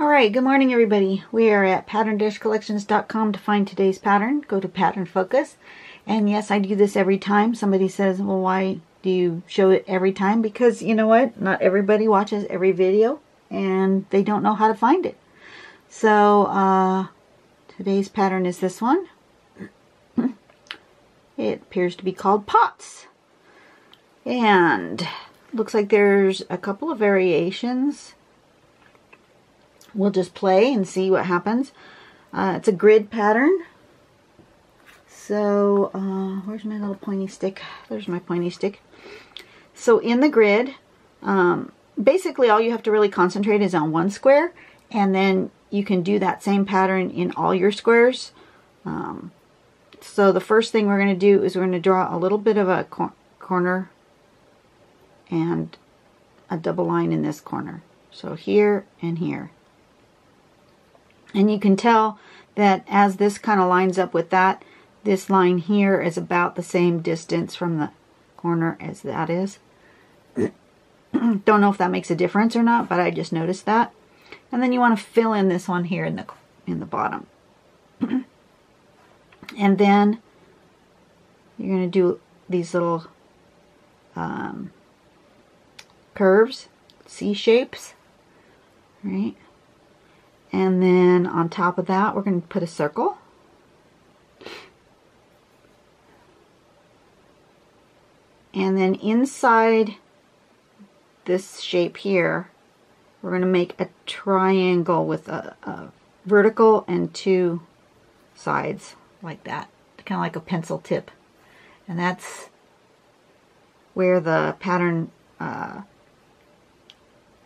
Alright, good morning everybody. We are at pattern-collections.com to find today's pattern. Go to pattern focus. And yes, I do this every time. Somebody says, well, why do you show it every time? Because you know what? Not everybody watches every video and they don't know how to find it. So today's pattern is this one. It appears to be called Pots. And looks like there's a couple of variations. We'll just play and see what happens. It's a grid pattern. So, where's my little pointy stick? There's my pointy stick. So in the grid, basically all you have to really concentrate is on one square, and then you can do that same pattern in all your squares. So the first thing we're going to do is we're going to draw a little bit of a corner and a double line in this corner. So here and here. And you can tell that as this kind of lines up with that, this line here is about the same distance from the corner as that is. Don't know if that makes a difference or not, but I just noticed that. And then you want to fill in this one here in the bottom. And then you're going to do these little curves, C shapes, right? And then on top of that, we're going to put a circle. And then inside this shape here, we're going to make a triangle with a vertical and two sides like that, kind of like a pencil tip. And that's where the pattern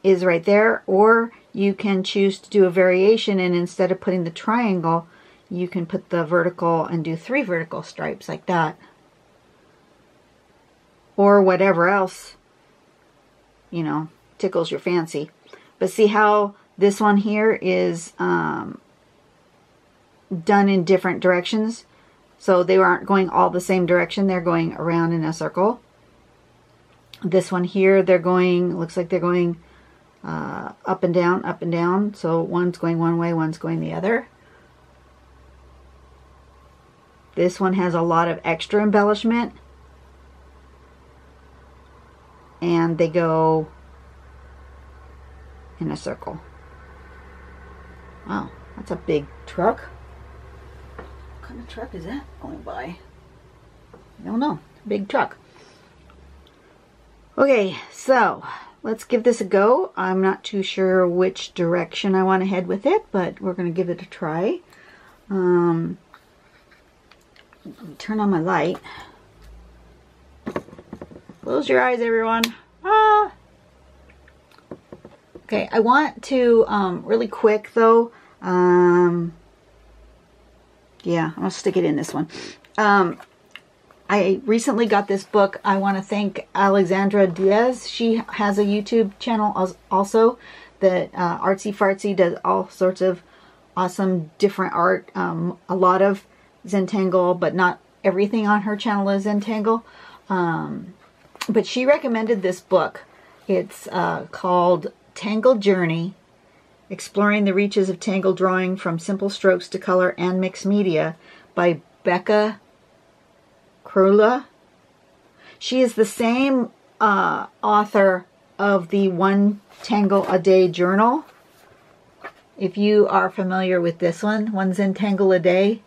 is right there. Or you can choose to do a variation, and instead of putting the triangle, you can put the vertical and do 3 vertical stripes like that. Or whatever else, you know, tickles your fancy. But see how this one here is done in different directions? So they aren't going all the same direction, they're going around in a circle. This one here, they're going, looks like they're going up and down, so one's going one way, one's going the other. This one has a lot of extra embellishment, and they go in a circle. Wow, that's a big truck. What kind of truck is that going by? I don't know. Big truck. Okay, so let's give this a go. I'm not too sure which direction I want to head with it, but we're going to give it a try. Let me turn on my light. Close your eyes, everyone. Ah. Okay, I want to, really quick though, yeah, I'm going to stick it in this one. I recently got this book. I want to thank Alexandra Diaz. She has a YouTube channel also that Artsy Fartsy does all sorts of awesome different art. A lot of Zentangle, but not everything on her channel is Zentangle. But she recommended this book. It's called Tangle Journey, Exploring the Reaches of Tangle Drawing from Simple Strokes to Color and Mixed Media by Becca Krula. She is the same author of the One Tangle a Day journal. If you are familiar with this one Zentangle a Day.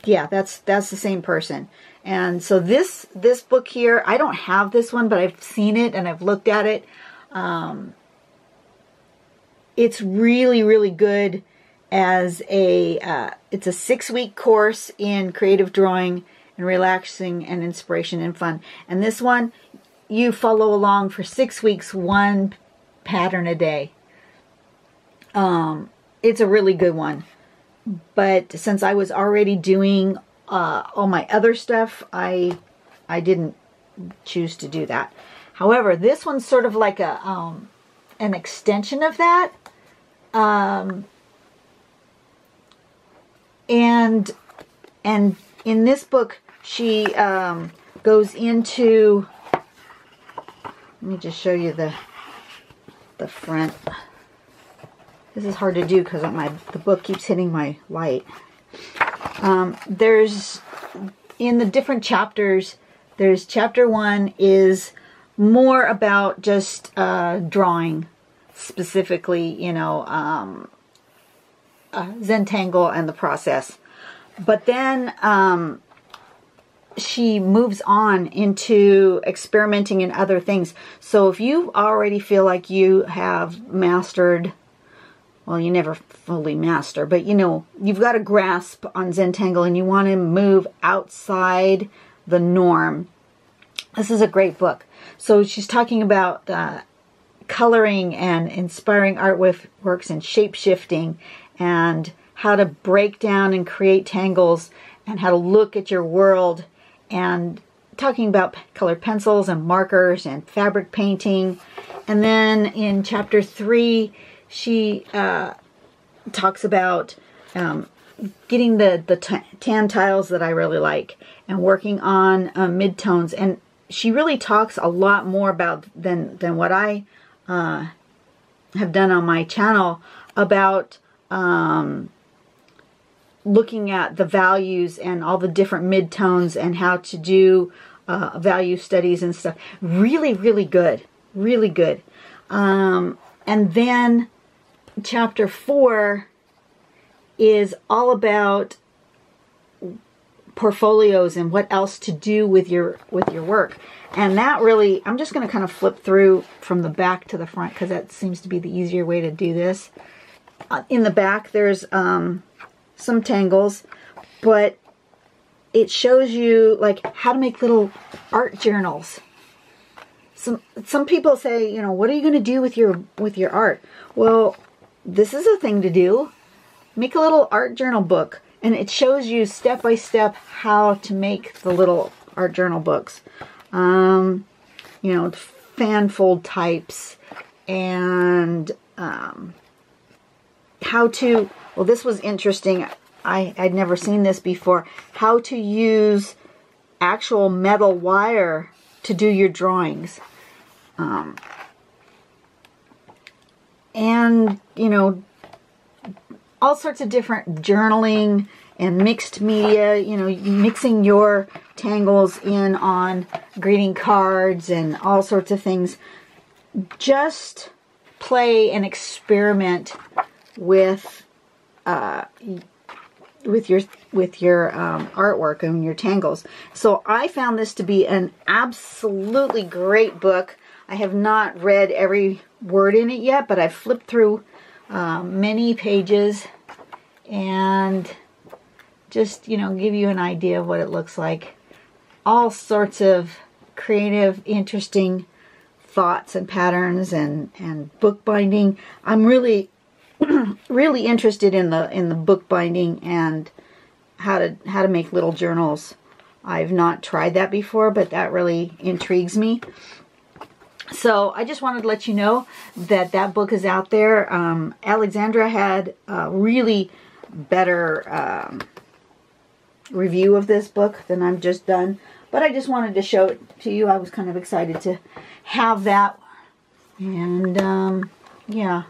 Yeah, that's the same person. And so this book here, I don't have this one, but I've seen it and I've looked at it. It's really, really good as a, it's a 6-week course in creative drawing and relaxing and inspiration and fun. And this one, you follow along for 6 weeks, one pattern a day. It's a really good one. But since I was already doing all my other stuff, I didn't choose to do that. However, this one's sort of like a an extension of that. And in this book, she goes into, let me just show you the the front. This is hard to do because the book keeps hitting my light. There's, in the different chapters, there's chapter 1 is more about just drawing, specifically, you know, Zentangle and the process. But then she moves on into experimenting in other things. So if you already feel like you have mastered, well, you never fully master, but you know, you've got a grasp on Zentangle and you want to move outside the norm, this is a great book. So she's talking about coloring and inspiring artworks and shape-shifting and how to break down and create tangles and how to look at your world, and talking about colored pencils and markers and fabric painting. And then in chapter 3, she talks about getting the tan tiles that I really like and working on midtones. And she really talks a lot more about than what I have done on my channel about looking at the values and all the different midtones and how to do value studies and stuff. Really, really good. Really good. And then chapter 4 is all about portfolios and what else to do with your work. And that really, I'm just going to kind of flip through from the back to the front because that seems to be the easier way to do this. In the back there's some tangles, but it shows you like how to make little art journals. Some people say, you know, what are you going to do with your art? Well, this is a thing to do. Make a little art journal book, and it shows you step by step how to make the little art journal books. You know, fan fold types and how to, well, this was interesting. I'd never seen this before. How to use actual metal wire to do your drawings. And, you know, all sorts of different journaling and mixed media, you know, mixing your tangles in on greeting cards and all sorts of things. Just play and experiment with your artwork and your tangles. So I found this to be an absolutely great book. I have not read every word in it yet, but I've flipped through many pages and just, you know, give you an idea of what it looks like. All sorts of creative, interesting thoughts and patterns and bookbinding. I'm really really interested in the bookbinding and how to make little journals. I've not tried that before, but that really intrigues me. So I just wanted to let you know that that book is out there. Alexandra had a really better review of this book than I've just done, but I just wanted to show it to you. I was kind of excited to have that, and yeah,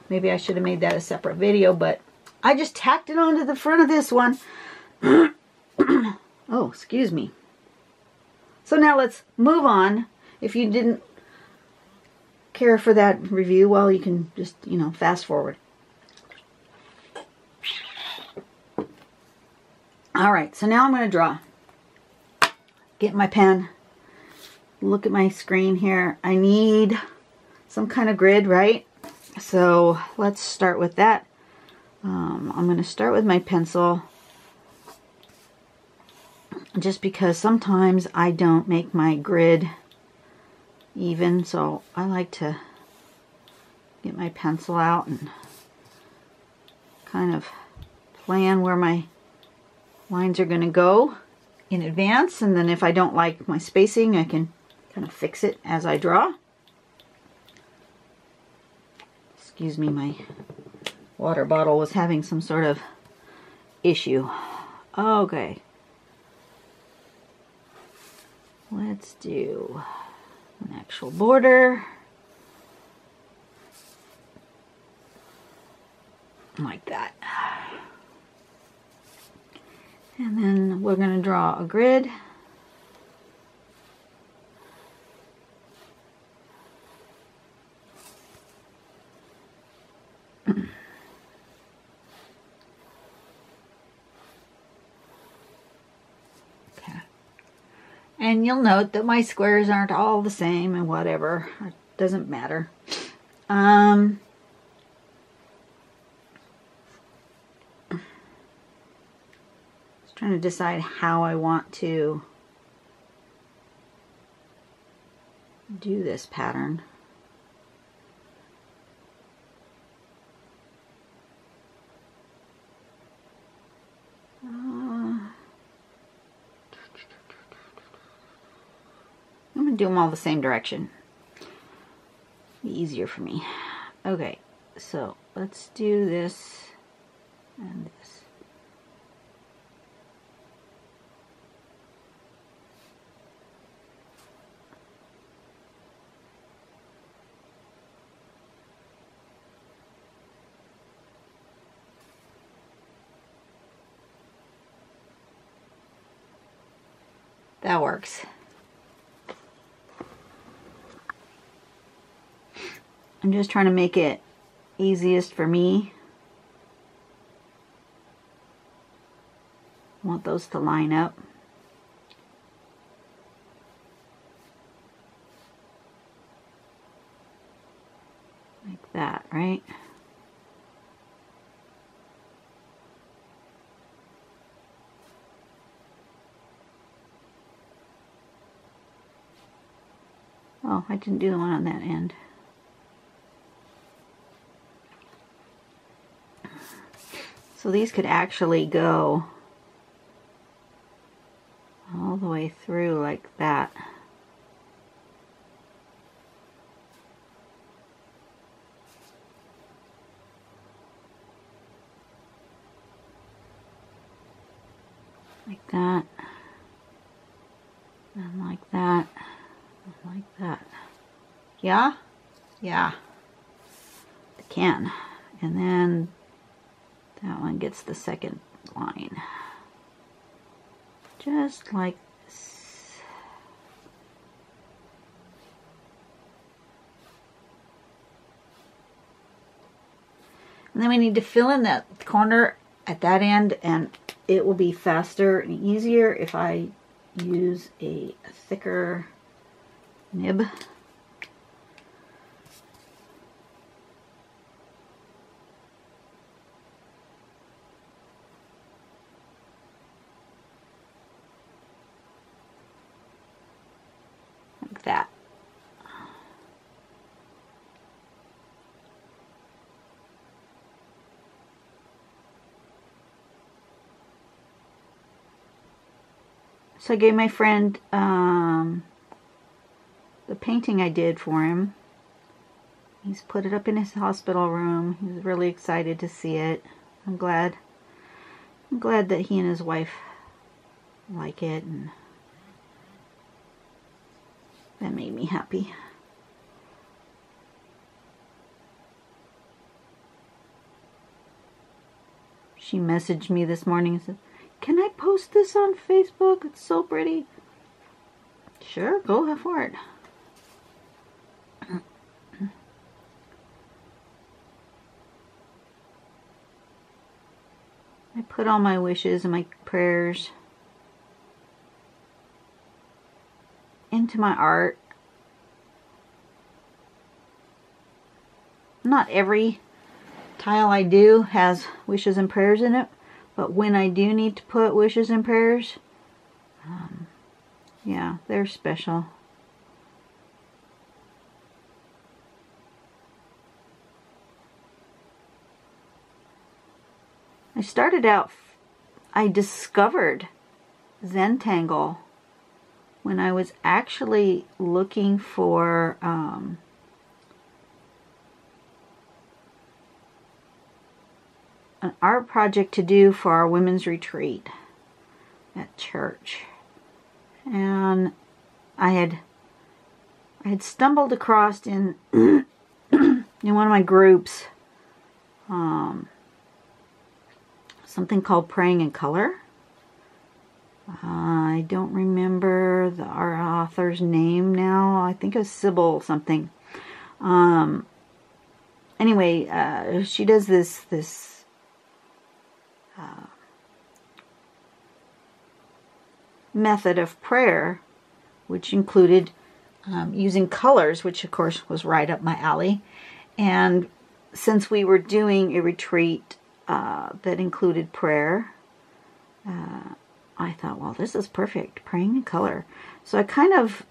maybe I should have made that a separate video, but I just tacked it onto the front of this one. Oh, excuse me. So now let's move on. If you didn't care for that review, well, you can just, you know, fast forward. Alright, so now I'm going to draw. Get my pen. Look at my screen here. I need some kind of grid, right? So let's start with that. I'm going to start with my pencil, just because sometimes I don't make my grid even, so I like to get my pencil out and kind of plan where my lines are going to go in advance, and then if I don't like my spacing, I can kind of fix it as I draw. Excuse me, my water bottle was having some sort of issue. Okay. Let's do an actual border. like that. And then we're going to draw a grid. And you'll note that my squares aren't all the same and whatever. It doesn't matter. Just trying to decide how I want to do this pattern. I'm going to do them all the same direction. Be easier for me. Okay, so let's do this and this. That works. I'm just trying to make it easiest for me. I want those to line up. Like that, right? Oh, I didn't do the one on that end. So these could actually go all the way through like that. Like that. And like that. And like that. Yeah? Yeah. I can. And then that one gets the second line. Just like this. And then we need to fill in that corner at that end, and it will be faster and easier if I use a thicker nib. Like that. So I gave my friend the painting I did for him. He's put it up in his hospital room. He was really excited to see it. I'm glad that he and his wife like it, and that made me happy. She messaged me this morning and said, "Can I post this on Facebook? It's so pretty." Sure, go for it. I put all my wishes and my prayers into my art. Not every tile I do has wishes and prayers in it, but when I do need to put wishes and prayers, yeah, they're special. I started out, I discovered Zentangle when I was actually looking for an art project to do for our women's retreat at church. And I had stumbled across in in one of my groups something called Praying in Color. I don't remember our author's name now. I think it was Sybil something. Anyway, she does this method of prayer, which included using colors, which of course was right up my alley. And since we were doing a retreat that included prayer, I thought, well, this is perfect, praying in color. So I kind of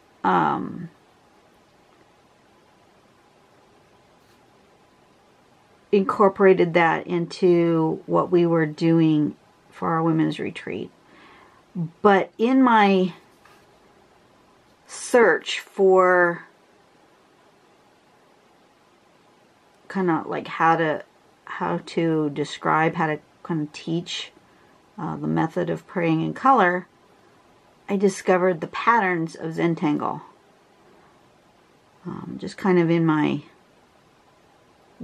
incorporated that into what we were doing for our women's retreat. But in my search for kind of like how to describe, how to kind of teach the method of praying in color, I discovered the patterns of Zentangle. Just kind of in my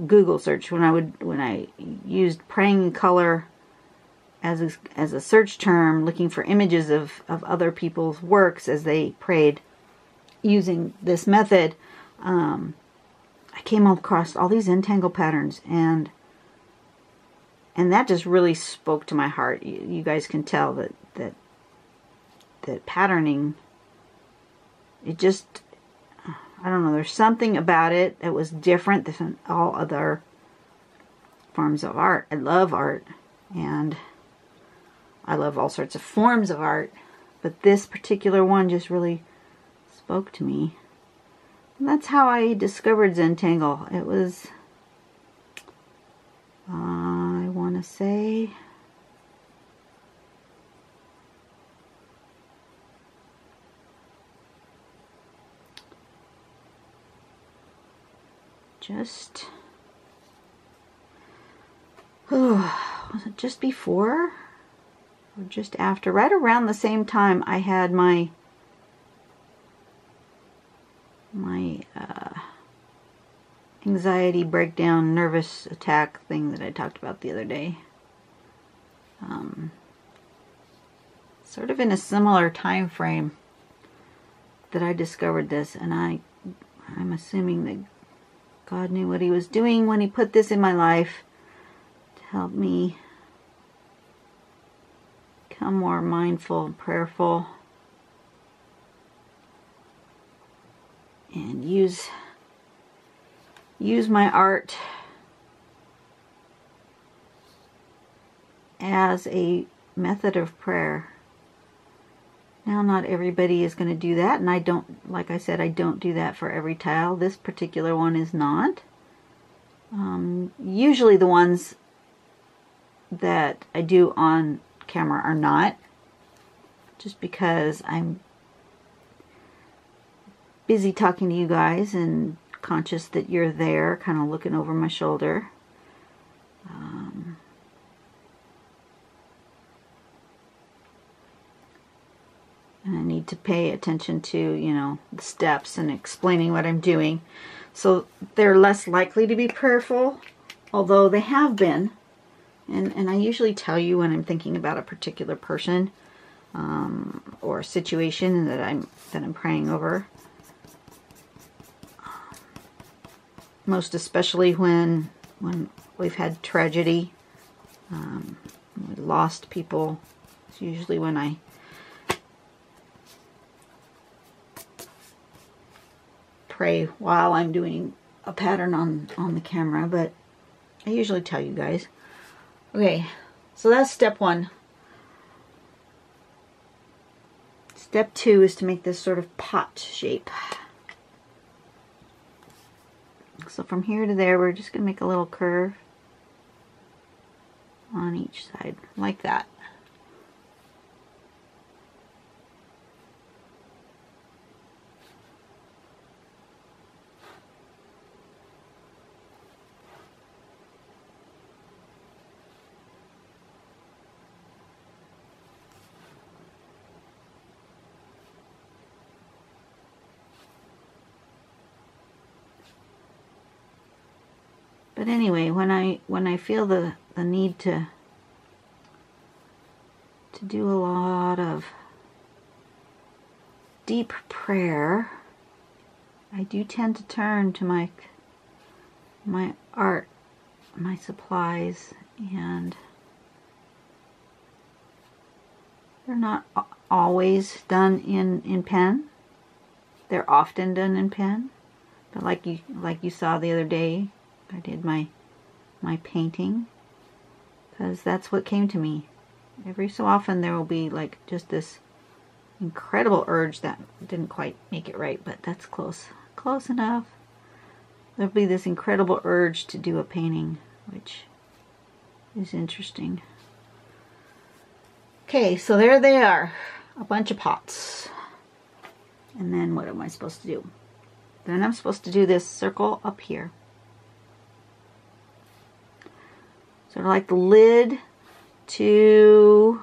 Google search, when I used praying in color as a search term, looking for images of other people's works as they prayed using this method, I came across all these Zentangle patterns, and that just really spoke to my heart. You guys can tell that patterning, it just, I don't know, there's something about it that was different than all other forms of art. I love art, and I love all sorts of forms of art, but this particular one just really spoke to me. And that's how I discovered Zentangle. It was, I want to say, was it just before or just after? Right around the same time I had my anxiety breakdown, nervous attack thing that I talked about the other day. Sort of in a similar time frame that I discovered this, and I'm assuming that God knew what he was doing when he put this in my life to help me become more mindful and prayerful and use my art as a method of prayer. Now, not everybody is going to do that, and I don't, like I said, I don't do that for every tile. This particular one is not. Usually the ones that I do on camera are not, just because I'm busy talking to you guys and conscious that you're there, kind of looking over my shoulder. And I need to pay attention to, you know, the steps and explaining what I'm doing. So they're less likely to be prayerful, although they have been. And I usually tell you when I'm thinking about a particular person or a situation that I'm praying over. Most especially when we've had tragedy, we lost people. It's usually when I pray while I'm doing a pattern on the camera, but I usually tell you guys. Okay, so that's step one. Step two is to make this sort of pot shape. So from here to there, we're just going to make a little curve on each side, like that. But anyway, when I feel the need to to do a lot of deep prayer, I do tend to turn to my art, my supplies, and they're not always done in pen. They're often done in pen, but like you saw the other day, I did my painting because that's what came to me. Every so often there will be like just this incredible urge that didn't quite make it right, but that's close enough. There'll be this incredible urge to do a painting, which is interesting. Okay, so there they are, a bunch of pots. And then what am I supposed to do? Then I'm supposed to do this circle up here. Sort of like the lid to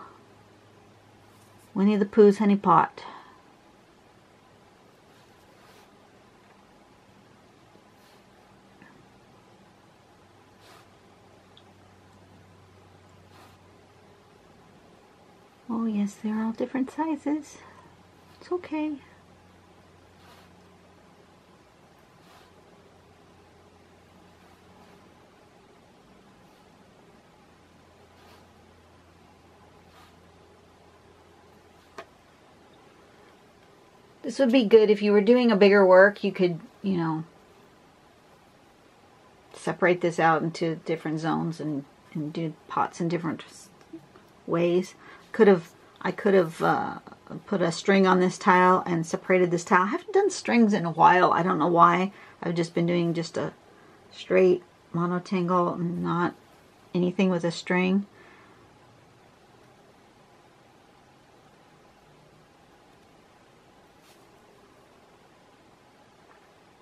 Winnie the Pooh's honey pot. Oh yes, they're all different sizes. It's okay. This would be good if you were doing a bigger work. You could, you know, separate this out into different zones and do pots in different ways. I could have put a string on this tile and separated this tile. I haven't done strings in a while. I don't know why. I've just been doing just a straight monotangle and not anything with a string.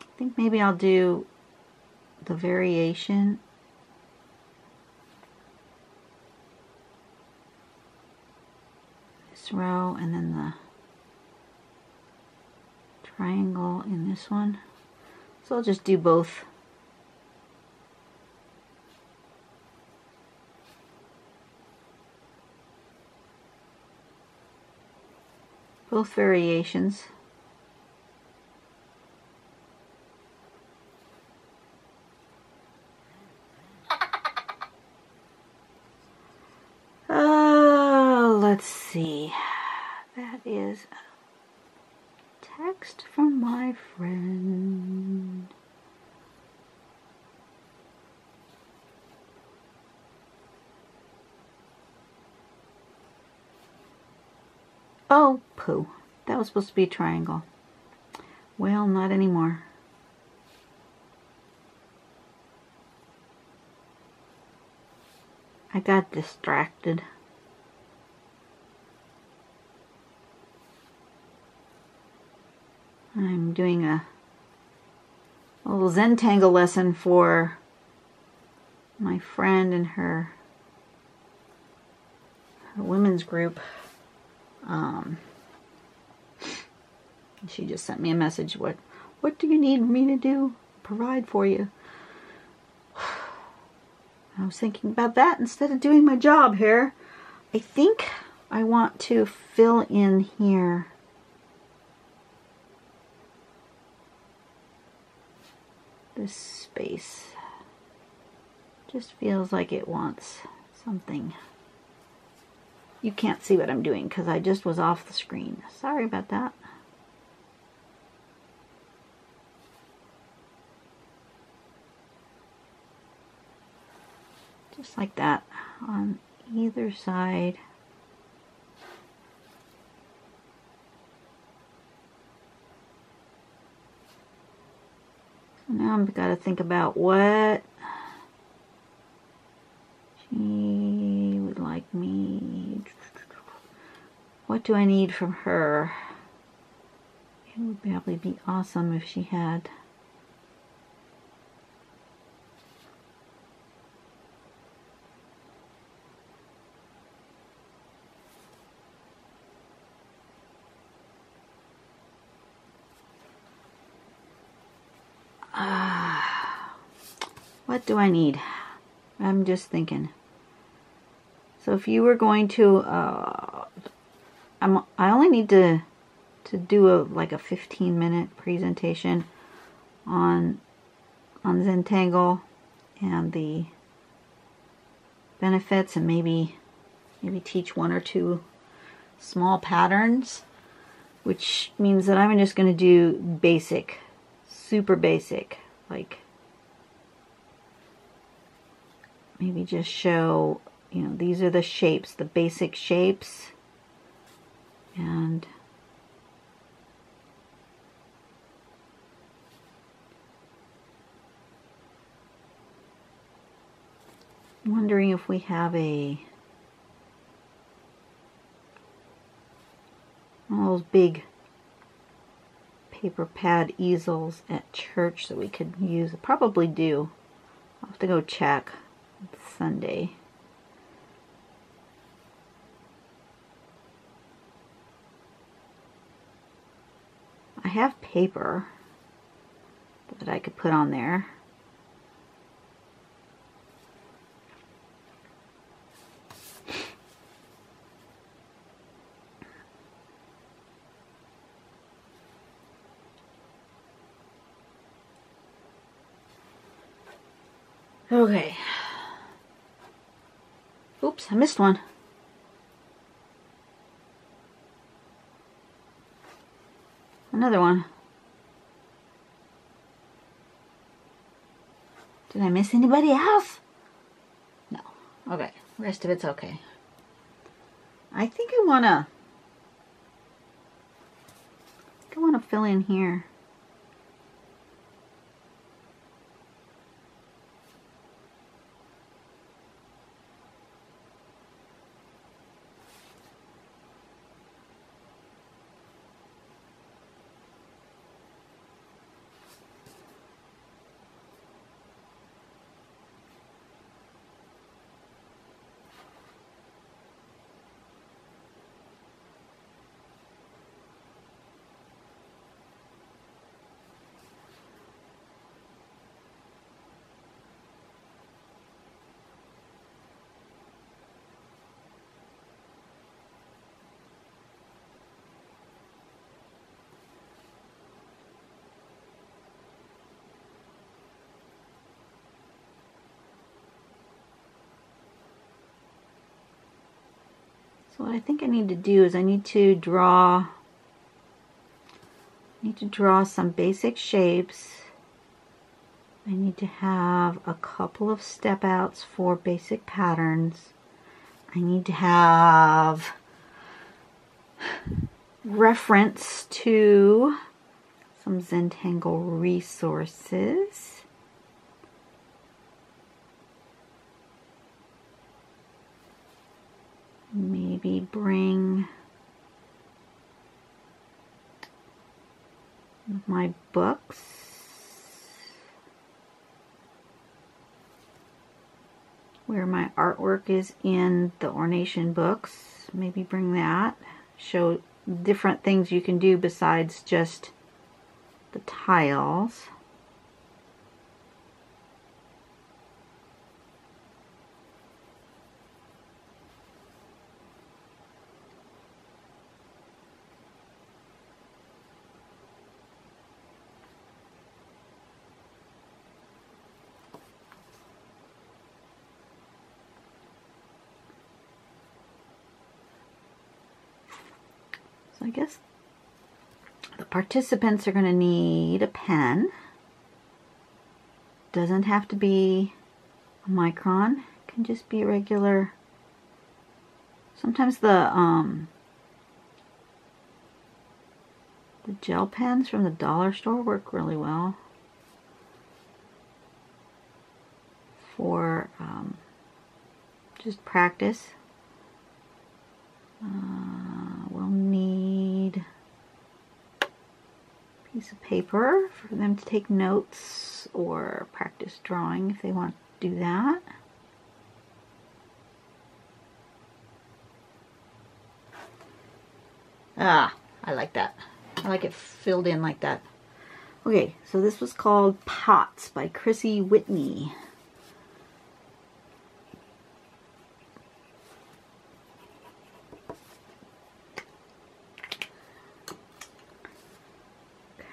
I think maybe I'll do the variation this row and then the triangle in this one. So I'll just do both. Both variations. Let's see. That is a text from my friend. Oh, poo. That was supposed to be a triangle. Well, not anymore. I got distracted. I'm doing a little Zentangle lesson for my friend and her women's group. She just sent me a message. What do you need me to do? Provide for you. I was thinking about that instead of doing my job here. I think I want to fill in here. This space just feels like it wants something. You can't see what I'm doing because I just was off the screen. Sorry about that. Just like that on either side. So now I've got to think about what she would like me. What do I need from her? It would probably be awesome if she had what do I need? I'm just thinking. So if you were going to, I only need to do like a 15-minute presentation on Zentangle and the benefits, and maybe teach one or two small patterns, which means that I'm just going to do basic, super basic, like maybe just show, you know, these are the shapes, the basic shapes, and I'm wondering if we have one of those big paper pad easels at church that we could use. I probably do. I'll have to go check Sunday. I have paper that I could put on there. Okay. Oops, I missed one. Another one. Did I miss anybody else? No. Okay. The rest of it's okay. I think I wanna fill in here. So what I think I need to do is I need to draw some basic shapes. I need to have a couple of step outs for basic patterns. I need to have reference to some Zentangle resources. Maybe bring my books. Where my artwork is in the ornation books. Maybe bring that. Show different things you can do besides just the tiles. So I guess the participants are going to need a pen. Doesn't have to be a micron. It can just be a regular. Sometimes the gel pens from the dollar store work really well for just practice. We'll need a piece of paper for them to take notes or practice drawing if they want to do that. Ah, I like that. I like it filled in like that. Okay, so this was called Pots by Chrissy Whitney.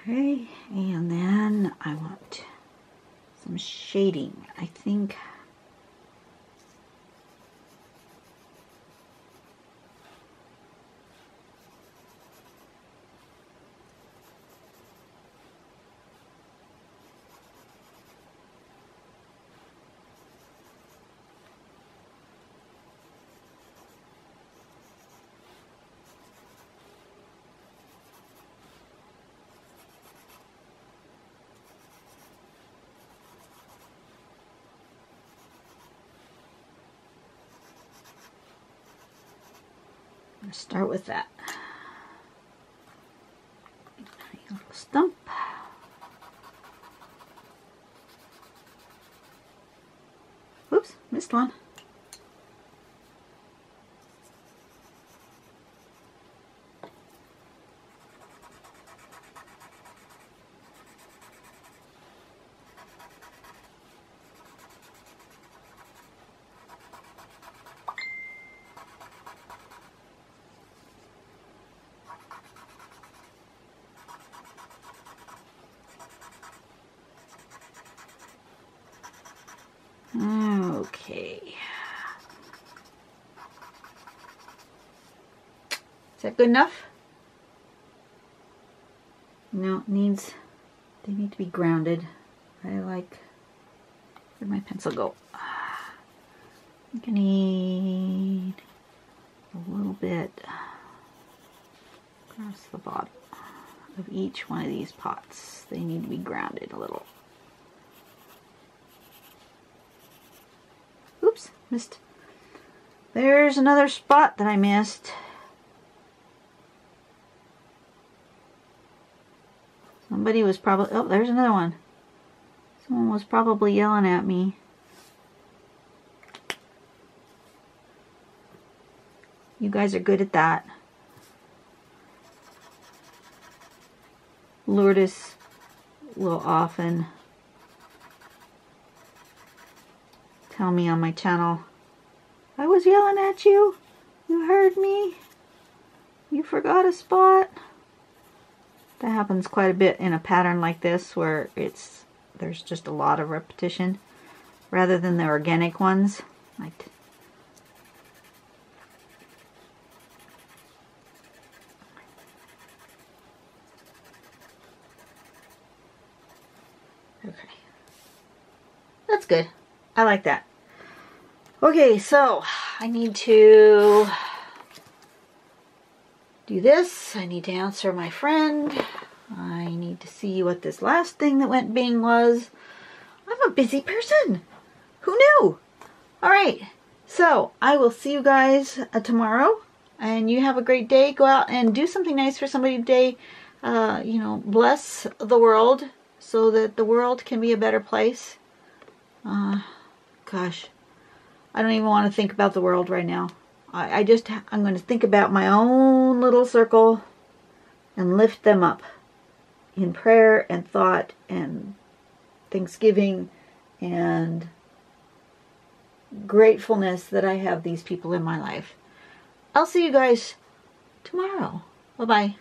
Okay, and then I want some shading. I think I'm going to start with that. Stump. Whoops, missed one. Okay. Is that good enough? No, it needs, they need to be grounded. I like, where'd my pencil go? I think I need a little bit across the bottom of each one of these pots. They need to be grounded a little. Oops, missed. There's another spot that I missed. Somebody was probably, oh, there's another one. Someone was probably yelling at me. You guys are good at that. Lourdes will often tell me on my channel, I was yelling at you. You heard me. You forgot a spot. That happens quite a bit in a pattern like this where there's just a lot of repetition rather than the organic ones. Like okay. That's good. I like that. Okay, so I need to do this. I need to answer my friend. I need to see what this last thing that went bing was. I'm a busy person. Who knew? All right, so I will see you guys tomorrow, and you have a great day. Go out and do something nice for somebody today. You know, bless the world so that the world can be a better place. Gosh, I don't even want to think about the world right now. I'm going to think about my own little circle and lift them up in prayer and thought and thanksgiving and gratefulness that I have these people in my life. I'll see you guys tomorrow. Bye-bye.